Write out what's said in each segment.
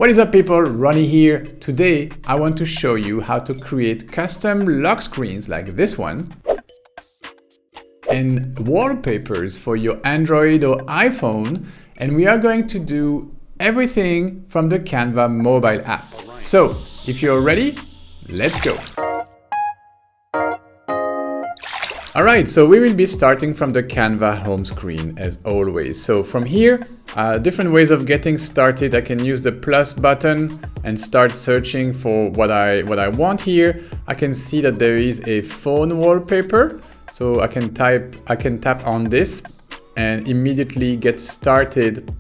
What is up people, Ronnie here. Today I want to show you how to create custom lock screens like this one and wallpapers for your Android or iPhone, and we are going to do everything from the Canva mobile app. So if you're ready, let's go. Alright, so we will be starting from the Canva home screen as always. So from here, different ways of getting started. I can use the plus button and start searching for what I want here. I can see that there is a phone wallpaper. So I can tap on this and immediately get started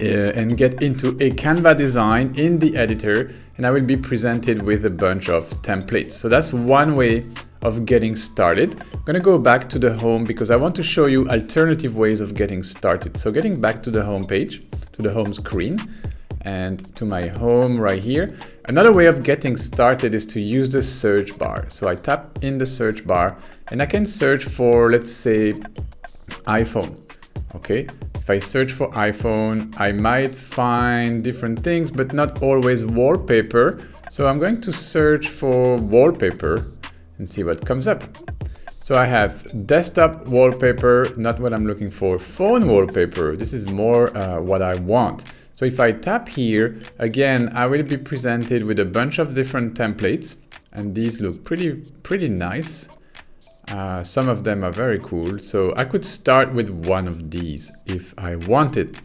and get into a Canva design in the editor, and I will be presented with a bunch of templates. So that's one way of getting started. I'm gonna go back to the home because I want to show you alternative ways of getting started. So getting back to the home page, to the home screen, and to my home right here. Another way of getting started is to use the search bar. So I tap in the search bar and I can search for, let's say, iPhone. Okay, if I search for iPhone, I might find different things, but not always wallpaper. So I'm going to search for wallpaper and see what comes up. So I have desktop wallpaper, not what I'm looking for. Phone wallpaper, this is more what I want. So if I tap here, again, I will be presented with a bunch of different templates, and these look pretty nice. Some of them are very cool. So I could start with one of these if I wanted.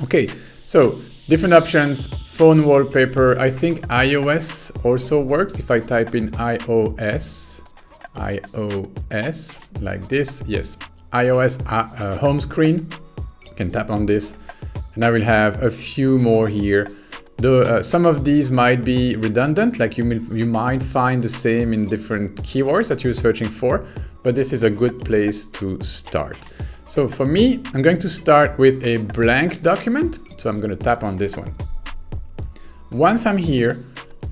Okay, so different options, phone wallpaper. I think iOS also works. If I type in iOS like this, yes, iOS home screen, I can tap on this and I will have a few more here. Though some of these might be redundant, like you might find the same in different keywords that you're searching for, but this is a good place to start. So for me, I'm going to start with a blank document. So I'm going to tap on this one. Once I'm here,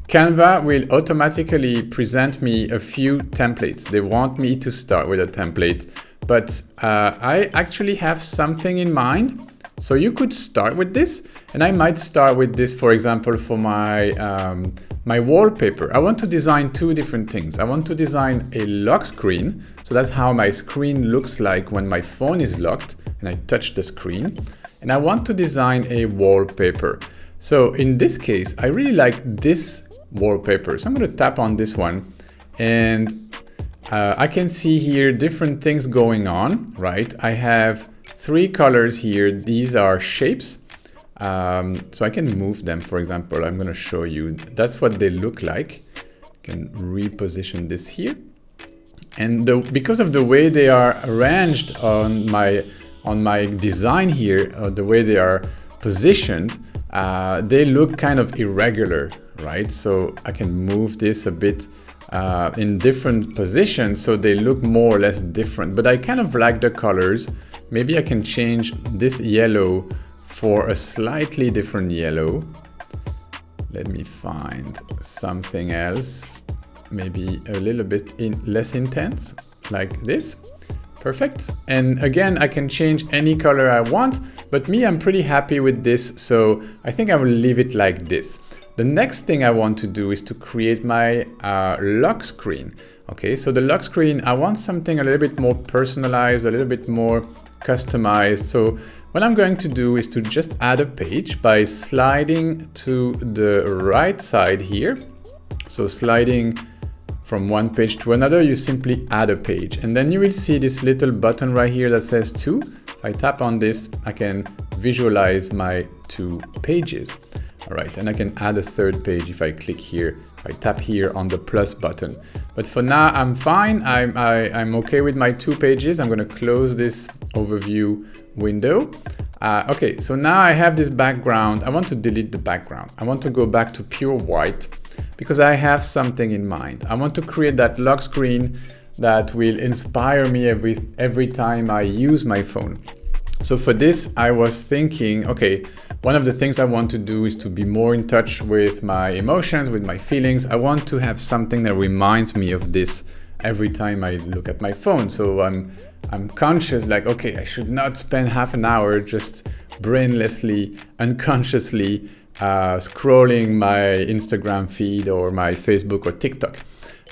Canva will automatically present me a few templates. They want me to start with a template, but I actually have something in mind. So you could start with this, and I might start with this, for example, for my my wallpaper. I want to design two different things. I want to design a lock screen. So that's how my screen looks like when my phone is locked and I touch the screen. And I want to design a wallpaper. So in this case, I really like this wallpaper. So I'm going to tap on this one, and I can see here different things going on, right? I have three colors here. These are shapes. So I can move them, for example. I'm going to show you. That's what they look like. I can reposition this here. And because of the way they are arranged on my design here, the way they are positioned, they look kind of irregular, right? So I can move this a bit in different positions so they look more or less different. But I kind of like the colors. Maybe I can change this yellow for a slightly different yellow. Let me find something else, maybe a little bit less intense, like this. Perfect. And again, I can change any color I want, but I'm pretty happy with this, so I think I will leave it like this. The next thing I want to do is to create my lock screen. Okay, so the lock screen, I want something a little bit more personalized, a little bit more customized. So what I'm going to do is to just add a page by sliding to the right side here. So sliding from one page to another, you simply add a page, and then you will see this little button right here that says 2. If I tap on this, I can visualize my 2 pages. All right, and I can add a third page if I click here. I tap here on the plus button. But for now, I'm fine. I'm okay with my 2 pages. I'm going to close this overview window. Okay, so now I have this background. I want to delete the background. I want to go back to pure white because I have something in mind. I want to create that lock screen that will inspire me every time I use my phone. So for this, I was thinking, okay, one of the things I want to do is to be more in touch with my emotions, with my feelings. I want to have something that reminds me of this every time I look at my phone. So I'm conscious, like, okay, I should not spend half an hour just brainlessly, unconsciously scrolling my Instagram feed or my Facebook or TikTok.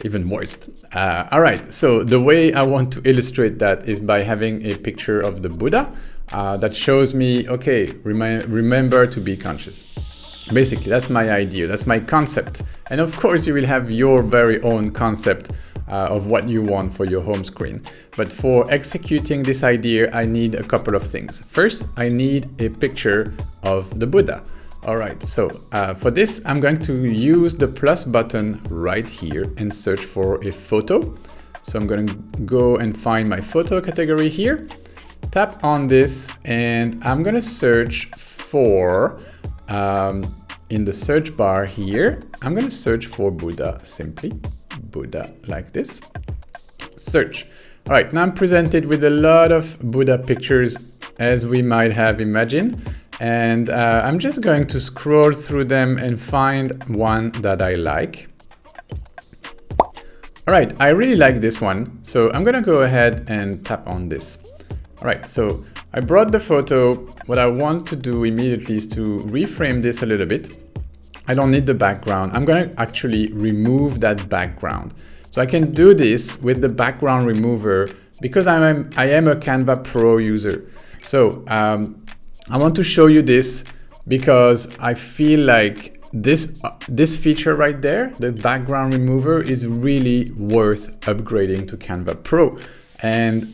Even worse. All right, so the way I want to illustrate that is by having a picture of the Buddha that shows me, okay, remember to be conscious. Basically, that's my idea, that's my concept. And of course, you will have your very own concept of what you want for your home screen. But for executing this idea, I need a couple of things. First, I need a picture of the Buddha. All right, so for this, I'm going to use the plus button right here and search for a photo. So I'm going to go and find my photo category here, tap on this, and I'm going to search for, in the search bar here, I'm going to search for Buddha, simply Buddha like this, search. All right, now I'm presented with a lot of Buddha pictures as we might have imagined. And I'm just going to scroll through them and find one that I like. All right, I really like this one. So I'm gonna go ahead and tap on this. All right, so I brought the photo. What I want to do immediately is to reframe this a little bit. I don't need the background. I'm gonna actually remove that background. So I can do this with the background remover because I am a Canva Pro user. So I want to show you this because I feel like this feature right there, the background remover, is really worth upgrading to Canva Pro. And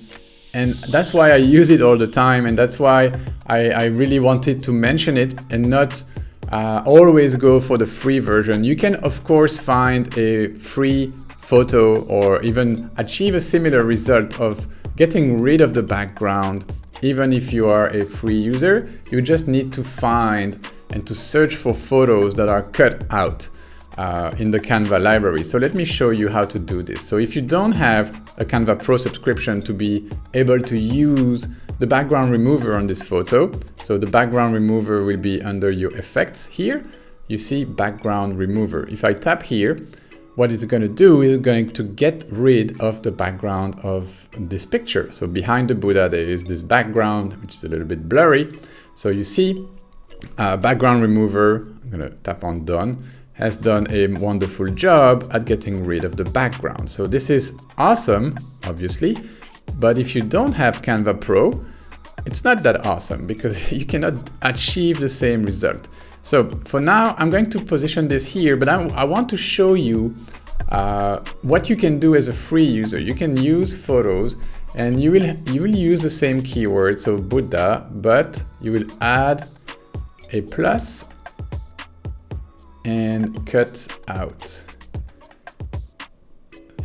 that's why I use it all the time, and that's why I really wanted to mention it and not always go for the free version. You can of course find a free photo or even achieve a similar result of getting rid of the background. Even if you are a free user, you just need to find and to search for photos that are cut out in the Canva library. So let me show you how to do this. So if you don't have a Canva Pro subscription to be able to use the background remover on this photo, so the background remover will be under your effects here. You see background remover. If I tap here, what it's going to do is going to get rid of the background of this picture. So behind the Buddha, there is this background, which is a little bit blurry. So you see background remover, I'm going to tap on done, has done a wonderful job at getting rid of the background. So this is awesome, obviously, but if you don't have Canva Pro, it's not that awesome because you cannot achieve the same result. So for now, I'm going to position this here, but I want to show you what you can do as a free user. You can use photos and you will use the same keyword, so Buddha, but you will add a plus and cut out.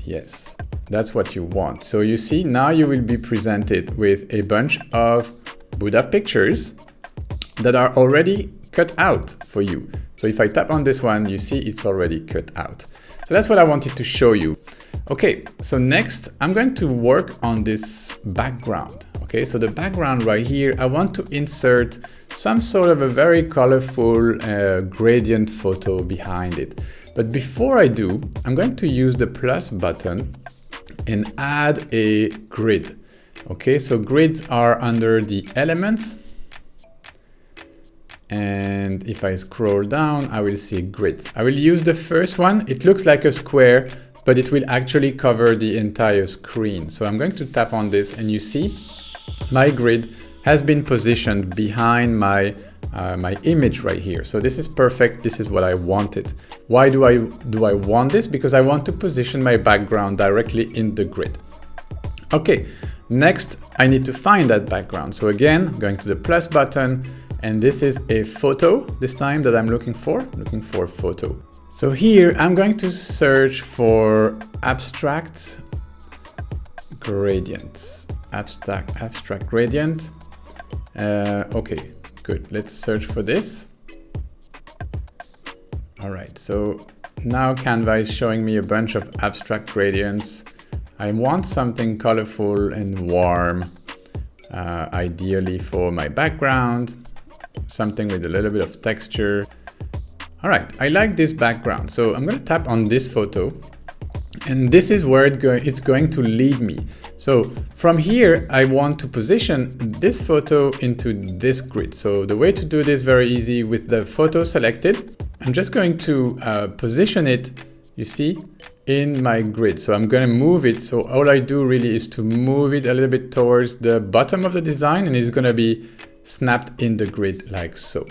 Yes, that's what you want. So you see, now you will be presented with a bunch of Buddha pictures that are already cut out for you. So if I tap on this one, you see it's already cut out. So that's what I wanted to show you. Okay, so next I'm going to work on this background. Okay, so the background right here, I want to insert some sort of a very colorful gradient photo behind it. But before I do, I'm going to use the plus button and add a grid. Okay, so grids are under the elements. And if I scroll down, I will see grids. I will use the first one. It looks like a square, but it will actually cover the entire screen. So I'm going to tap on this and you see my grid has been positioned behind my image right here. So this is perfect. This is what I wanted. Why do I want this? Because I want to position my background directly in the grid. Okay, next I need to find that background. So again, going to the plus button, and this is a photo this time that I'm looking for photo. So here I'm going to search for abstract gradients, abstract gradient. Okay, good. Let's search for this. All right, so now Canva is showing me a bunch of abstract gradients. I want something colorful and warm, ideally for my background. Something with a little bit of texture. All right, I like this background. So I'm going to tap on this photo And this is where it's going to lead me. So from here, I want to position this photo into this grid. So the way to do this very easy with the photo selected, I'm just going to position it, you see, in my grid. So I'm going to move it. So all I do really is to move it a little bit towards the bottom of the design, and it's going to be snapped in the grid like so.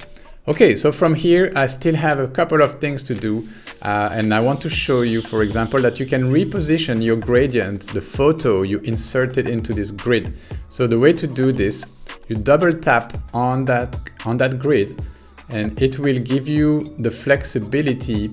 Okay, so from here, I still have a couple of things to do. And I want to show you, for example, that you can reposition your gradient, the photo you inserted into this grid. So the way to do this, you double tap on that grid, and it will give you the flexibility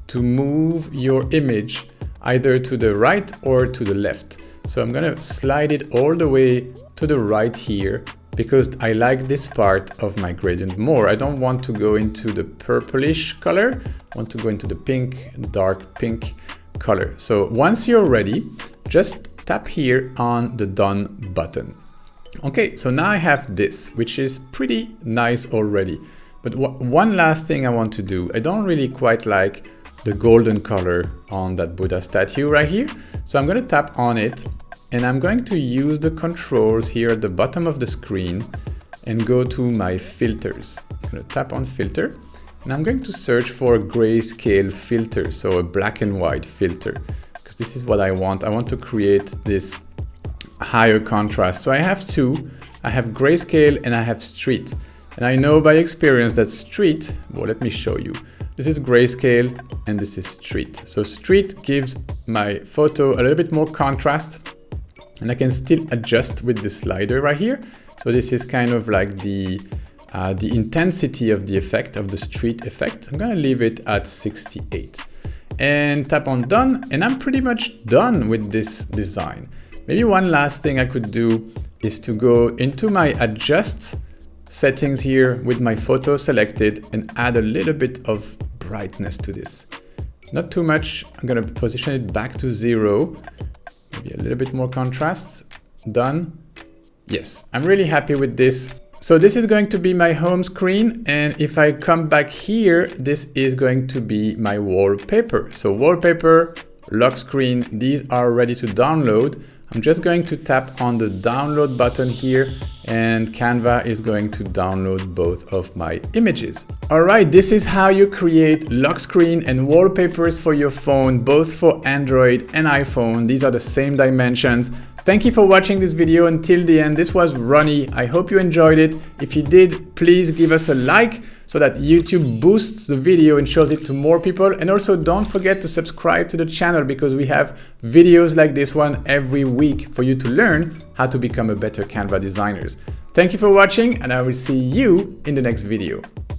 to move your image either to the right or to the left. So I'm going to slide it all the way to the right here, because I like this part of my gradient more. I don't want to go into the purplish color. I want to go into the pink, dark pink color. So once you're ready, just tap here on the done button. Okay, so now I have this, which is pretty nice already. But one last thing I want to do, I don't really quite like the golden color on that Buddha statue right here. So I'm going to tap on it, and I'm going to use the controls here at the bottom of the screen and go to my filters. I'm going to tap on filter, and I'm going to search for a grayscale filter, so a black and white filter, because this is what I want. I want to create this higher contrast. So I have two. I have grayscale and I have street. And I know by experience that street, well, let me show you. This is grayscale and this is street. So street gives my photo a little bit more contrast, and I can still adjust with the slider right here. So this is kind of like the intensity of the effect, of the street effect. I'm gonna leave it at 68 and tap on done, and I'm pretty much done with this design. Maybe one last thing I could do is to go into my adjust settings here with my photo selected and add a little bit of brightness to this. Not too much. I'm gonna position it back to 0. Maybe a little bit more contrast. Done. Yes, I'm really happy with this. So this is going to be my home screen, and if I come back here, this is going to be my wallpaper. So wallpaper, lock screen, these are ready to download. I'm just going to tap on the download button here, and Canva is going to download both of my images. All right, this is how you create lock screen and wallpapers for your phone, both for Android and iPhone. These are the same dimensions. Thank you for watching this video until the end. This was Ronnie. I hope you enjoyed it. If you did, please give us a like so that YouTube boosts the video and shows it to more people. And also don't forget to subscribe to the channel, because we have videos like this one every week for you to learn how to become a better Canva designer. Thank you for watching, and I will see you in the next video.